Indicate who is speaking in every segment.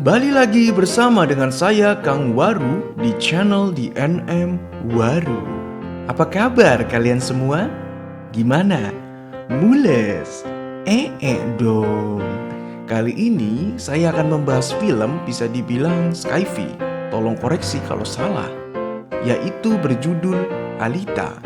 Speaker 1: Kembali lagi bersama dengan saya Kang Waru di channel DNM Waru. Apa kabar kalian semua? Gimana? Mules? Dong. Kali ini saya akan membahas film bisa dibilang sci-fi. Tolong koreksi kalau salah. Yaitu berjudul Alita.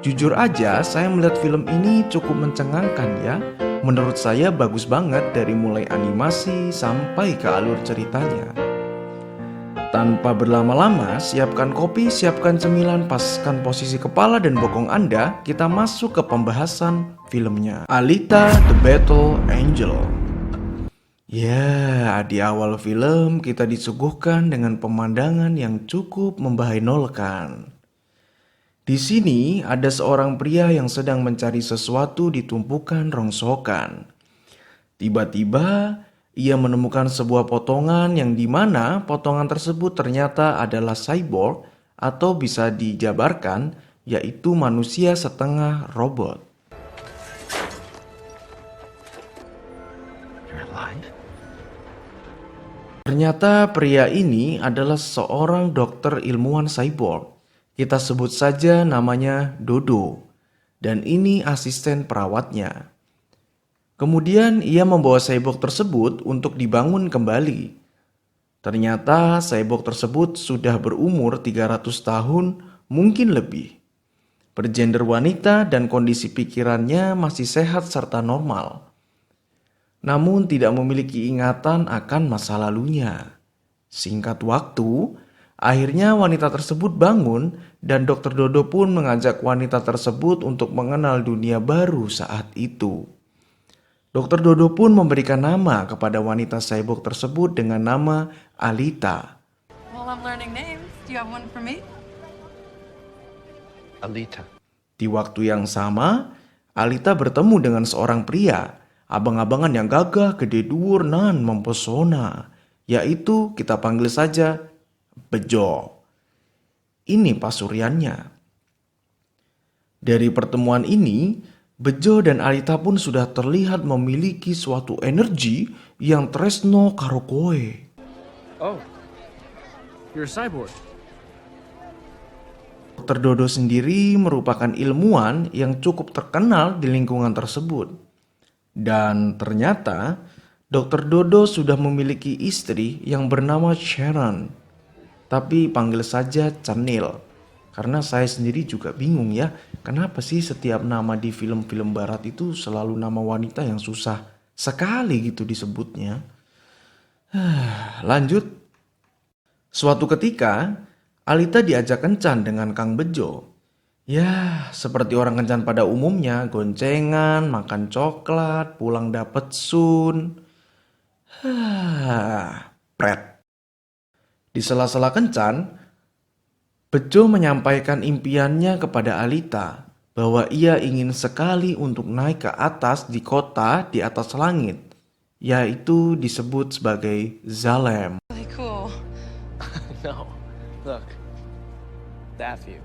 Speaker 1: Jujur aja saya melihat film ini cukup mencengangkan ya. Menurut saya bagus banget dari mulai animasi sampai ke alur ceritanya. Tanpa berlama-lama, siapkan kopi, siapkan cemilan, paskan posisi kepala dan bokong Anda, kita masuk ke pembahasan filmnya. Alita The Battle Angel. Ya, di awal film kita disuguhkan dengan pemandangan yang cukup membahayakan. Di sini ada seorang pria yang sedang mencari sesuatu di tumpukan rongsokan. Tiba-tiba ia menemukan sebuah potongan yang dimana potongan tersebut ternyata adalah cyborg atau bisa dijabarkan yaitu manusia setengah robot. Ternyata pria ini adalah seorang dokter ilmuwan cyborg. Kita sebut saja namanya Dodo, dan ini asisten perawatnya. Kemudian ia membawa cyborg tersebut untuk dibangun kembali. Ternyata cyborg tersebut sudah berumur 300 tahun, mungkin lebih. Bergender wanita dan kondisi pikirannya masih sehat serta normal. Namun tidak memiliki ingatan akan masa lalunya. Singkat waktu, akhirnya wanita tersebut bangun dan Dr. Dodo pun mengajak wanita tersebut untuk mengenal dunia baru saat itu. Dr. Dodo pun memberikan nama kepada wanita cyborg tersebut dengan nama Alita.
Speaker 2: Well, I'm learning names. Do you have one for me?
Speaker 3: Alita.
Speaker 1: Di waktu yang sama, Alita bertemu dengan seorang pria, abang-abangan yang gagah, gede dhuwur, nan mempesona, yaitu kita panggil saja Bejo. Ini pasuryannya. Dari pertemuan ini, Bejo dan Alita pun sudah terlihat memiliki suatu energi yang tresno karo koe.
Speaker 3: Oh, you're a cyborg.
Speaker 1: Dr. Dodo sendiri merupakan ilmuwan yang cukup terkenal di lingkungan tersebut. Dan ternyata Dr. Dodo sudah memiliki istri yang bernama Sharon. Tapi panggil saja Chanel. Karena saya sendiri juga bingung ya. Kenapa sih setiap nama di film-film barat itu selalu nama wanita yang susah sekali gitu disebutnya. Lanjut. Suatu ketika, Alita diajak kencan dengan Kang Bejo. Ya, seperti orang kencan pada umumnya, goncengan, makan coklat, pulang dapet sun. Pret. Di sela-sela kencan, Bejo menyampaikan impiannya kepada Alita bahwa ia ingin sekali untuk naik ke atas di kota di atas langit, yaitu disebut sebagai Zalem.
Speaker 2: Really cool.
Speaker 3: No, look, that view.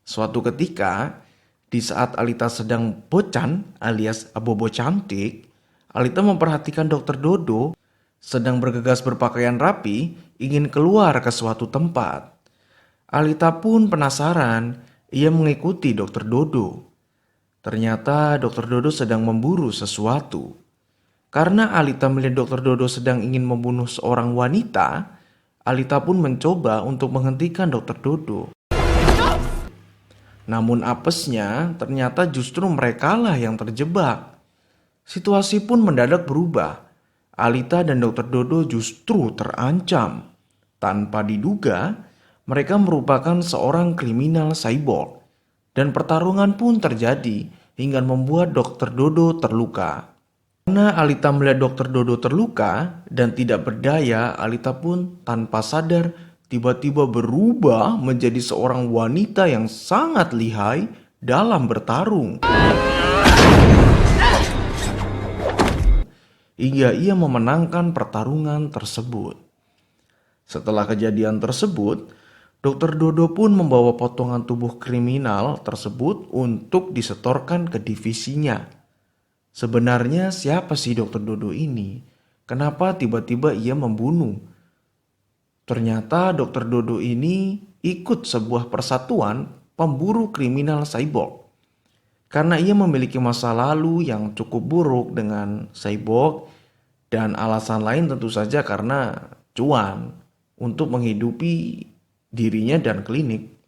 Speaker 1: Suatu ketika, di saat Alita sedang bocan alias abobo cantik, Alita memperhatikan Dr. Dodo sedang bergegas berpakaian rapi ingin keluar ke suatu tempat. Alita pun penasaran, ia mengikuti Dr. Dodo. Ternyata Dr. Dodo sedang memburu sesuatu. Karena Alita melihat Dr. Dodo sedang ingin membunuh seorang wanita, Alita pun mencoba untuk menghentikan Dr. Dodo. Namun apesnya ternyata justru merekalah yang terjebak. Situasi pun mendadak berubah. Alita dan Dr. Dodo justru terancam. Tanpa diduga, mereka merupakan seorang kriminal cyborg. Dan pertarungan pun terjadi hingga membuat Dr. Dodo terluka. Karena Alita melihat Dr. Dodo terluka dan tidak berdaya, Alita pun tanpa sadar tiba-tiba berubah menjadi seorang wanita yang sangat lihai dalam bertarung. Hingga ia memenangkan pertarungan tersebut. Setelah kejadian tersebut, Dr. Dodo pun membawa potongan tubuh kriminal tersebut untuk disetorkan ke divisinya. Sebenarnya siapa sih Dokter Dodo ini? Kenapa tiba-tiba ia membunuh? Ternyata Dokter Dodo ini ikut sebuah persatuan pemburu kriminal cyborg. Karena ia memiliki masa lalu yang cukup buruk dengan cyborg dan alasan lain tentu saja karena cuan untuk menghidupi dirinya dan klinik.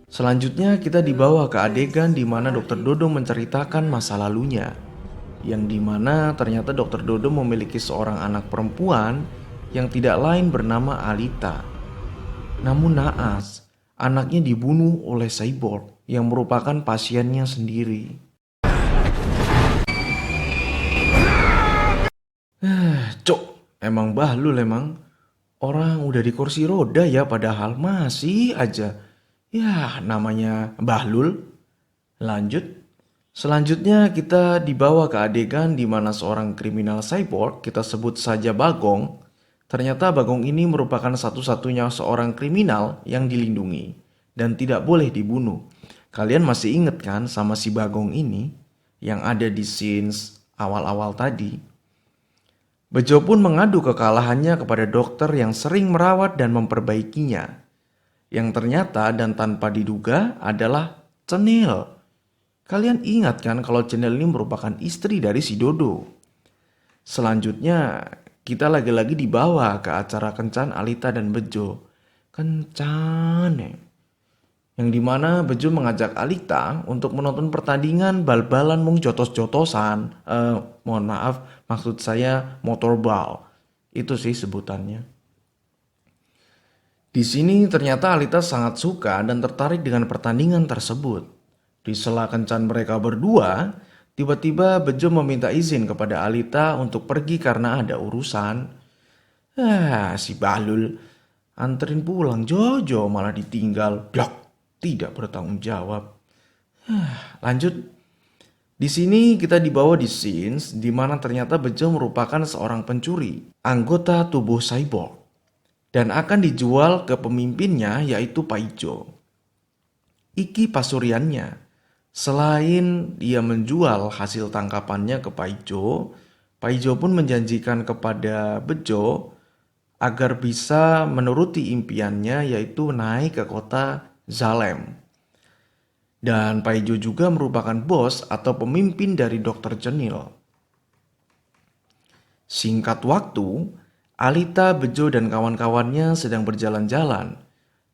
Speaker 1: Selanjutnya kita dibawa ke adegan di mana Dokter Dodo menceritakan masa lalunya. Yang dimana ternyata Dokter Dodo memiliki seorang anak perempuan yang tidak lain bernama Alita. Namun naas, anaknya dibunuh oleh cyborg yang merupakan pasiennya sendiri. Cok, emang bahlul emang. Orang udah di kursi roda ya padahal masih aja. Ya namanya bahlul. Lanjut. Selanjutnya kita dibawa ke adegan di mana seorang kriminal cyborg, kita sebut saja Bagong. Ternyata Bagong ini merupakan satu-satunya seorang kriminal yang dilindungi dan tidak boleh dibunuh. Kalian masih inget kan sama si Bagong ini yang ada di scenes awal-awal tadi? Bejo pun mengadu kekalahannya kepada dokter yang sering merawat dan memperbaikinya. Yang ternyata dan tanpa diduga adalah Cenil. Kalian ingat kan kalau Cenil ini merupakan istri dari si Dodo. Selanjutnya kita lagi-lagi dibawa ke acara kencan Alita dan Bejo. Kencan ya. Yang dimana Bejo mengajak Alita untuk menonton pertandingan bal-balan mung jotos-jotosan. Mohon maaf, maksud saya motorball. Itu sih sebutannya. Di sini ternyata Alita sangat suka dan tertarik dengan pertandingan tersebut. Di sela kencan mereka berdua, tiba-tiba Bejo meminta izin kepada Alita untuk pergi karena ada urusan. Si Bahlul anterin pulang Jojo malah ditinggal. Blok, tidak bertanggung jawab. Lanjut. Di sini kita dibawa di scenes di mana ternyata Bejo merupakan seorang pencuri, anggota tubuh cyborg, dan akan dijual ke pemimpinnya yaitu Paijo. Iki Pasuriannya. Selain dia menjual hasil tangkapannya ke Paijo, Paijo pun menjanjikan kepada Bejo agar bisa menuruti impiannya yaitu naik ke kota Zalem. Dan Paijo juga merupakan bos atau pemimpin dari Dr. Cenil. Singkat waktu, Alita, Bejo dan kawan-kawannya sedang berjalan-jalan.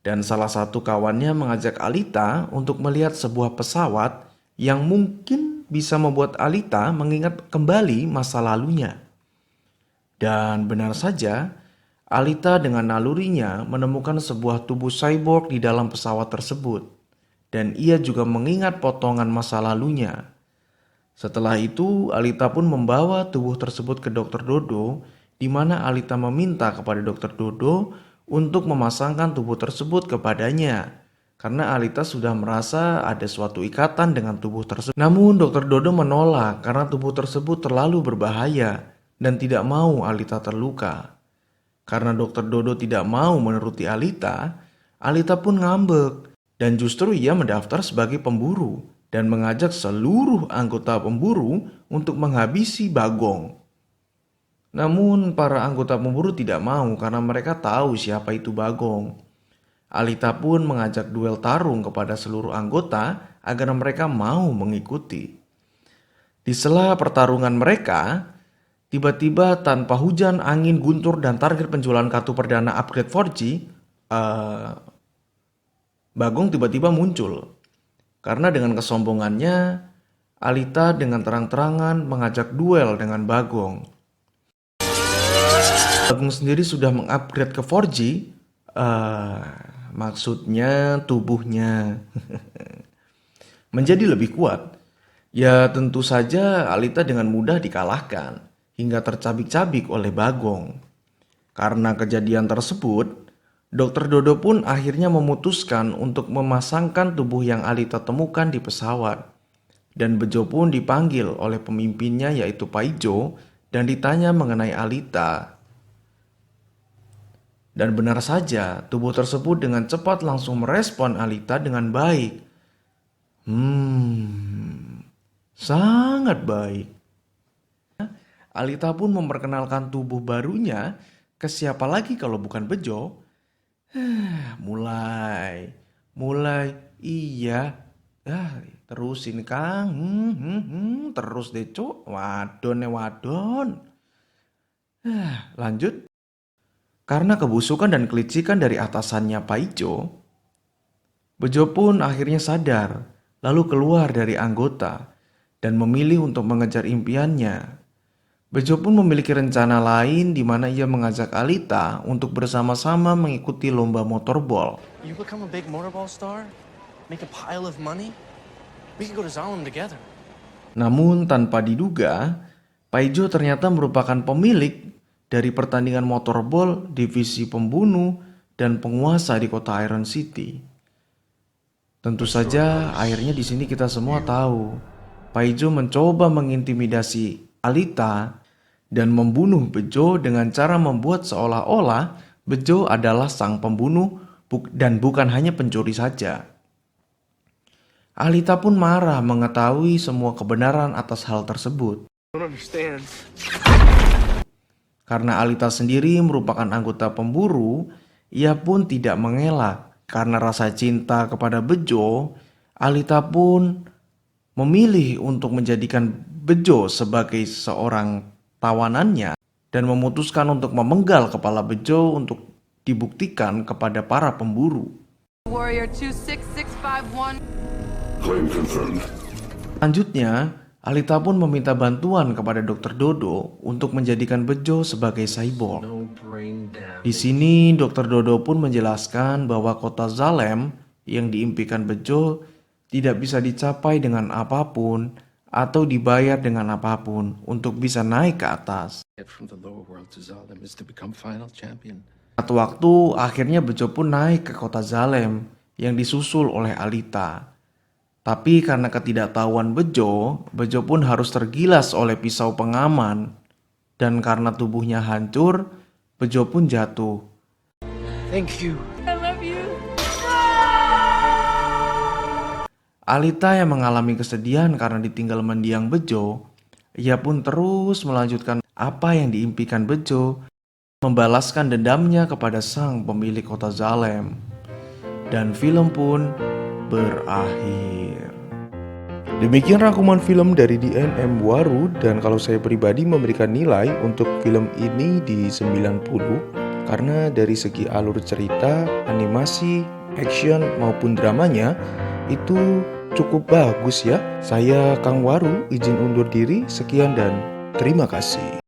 Speaker 1: Dan salah satu kawannya mengajak Alita untuk melihat sebuah pesawat yang mungkin bisa membuat Alita mengingat kembali masa lalunya. Dan benar saja, Alita dengan nalurinya menemukan sebuah tubuh cyborg di dalam pesawat tersebut. Dan ia juga mengingat potongan masa lalunya. Setelah itu, Alita pun membawa tubuh tersebut ke Dr. Dodo, di mana Alita meminta kepada Dr. Dodo untuk memasangkan tubuh tersebut kepadanya. Karena Alita sudah merasa ada suatu ikatan dengan tubuh tersebut. Namun Dr. Dodo menolak karena tubuh tersebut terlalu berbahaya dan tidak mau Alita terluka. Karena Dr. Dodo tidak mau menuruti Alita, Alita pun ngambek dan justru ia mendaftar sebagai pemburu dan mengajak seluruh anggota pemburu untuk menghabisi Bagong. Namun para anggota pemburu tidak mau karena mereka tahu siapa itu Bagong. Alita pun mengajak duel tarung kepada seluruh anggota agar mereka mau mengikuti. Di sela pertarungan mereka, tiba-tiba tanpa hujan, angin, guntur, dan target penjualan kartu perdana upgrade 4G, Bagong tiba-tiba muncul. Karena dengan kesombongannya, Alita dengan terang-terangan mengajak duel dengan Bagong. Bagong sendiri sudah mengupgrade ke 4G, maksudnya tubuhnya menjadi lebih kuat. Ya tentu saja Alita dengan mudah dikalahkan hingga tercabik-cabik oleh Bagong. Karena kejadian tersebut, Dr. Dodo pun akhirnya memutuskan untuk memasangkan tubuh yang Alita temukan di pesawat. Dan Bejo pun dipanggil oleh pemimpinnya yaitu Paijo dan ditanya mengenai Alita. Dan benar saja, tubuh tersebut dengan cepat langsung merespon Alita dengan baik. Sangat baik. Alita pun memperkenalkan tubuh barunya ke siapa lagi kalau bukan Bejo. Mulai, iya. Terusin Kang, terus deh Cuk, wadon. Lanjut. Karena kebusukan dan kelicikan dari atasannya Pak Ijo, Bejo pun akhirnya sadar, lalu keluar dari anggota dan memilih untuk mengejar impiannya. Bejo pun memiliki rencana lain di mana ia mengajak Alita untuk bersama-sama mengikuti lomba motorball.
Speaker 3: You become a big motorball star? Make a pile of money? We can go to Zalem together.
Speaker 1: Namun tanpa diduga, Paijo ternyata merupakan pemilik dari pertandingan motorball divisi pembunuh dan penguasa di kota Iron City. Tentu saja akhirnya di sini kita semua tahu Paijo mencoba mengintimidasi Alita dan membunuh Bejo dengan cara membuat seolah-olah Bejo adalah sang pembunuh dan bukan hanya pencuri saja. Alita pun marah mengetahui semua kebenaran atas hal tersebut.
Speaker 3: I don't understand.
Speaker 1: Karena Alita sendiri merupakan anggota pemburu, ia pun tidak mengelak. Karena rasa cinta kepada Bejo, Alita pun memilih untuk menjadikan Bejo sebagai seorang tawanannya dan memutuskan untuk memenggal kepala Bejo untuk dibuktikan kepada para pemburu.
Speaker 2: Warrior 26651.
Speaker 4: Claim confirmed.
Speaker 1: Selanjutnya, Alita pun meminta bantuan kepada Dr. Dodo untuk menjadikan Bejo sebagai cyborg.
Speaker 3: No brain damage.
Speaker 1: Di sini, Dr. Dodo pun menjelaskan bahwa kota Zalem yang diimpikan Bejo tidak bisa dicapai dengan apapun atau dibayar dengan apapun untuk bisa naik ke atas.
Speaker 3: Get from the lower world to Zalem is to become final champion.
Speaker 1: Suatu waktu, akhirnya Bejo pun naik ke kota Zalem yang disusul oleh Alita. Tapi karena ketidaktahuan Bejo pun harus tergilas oleh pisau pengaman. Dan karena tubuhnya hancur, Bejo pun jatuh.
Speaker 3: Thank you.
Speaker 2: I love you.
Speaker 1: Alita yang mengalami kesedihan karena ditinggal mendiang Bejo, ia pun terus melanjutkan apa yang diimpikan Bejo, membalaskan dendamnya kepada sang pemilik kota Zalem. Dan film pun berakhir. Demikian rangkuman film dari DNM Waru, dan kalau saya pribadi memberikan nilai untuk film ini di 90 karena dari segi alur cerita, animasi, action maupun dramanya itu cukup bagus ya. Saya Kang Waru izin undur diri, sekian dan terima kasih.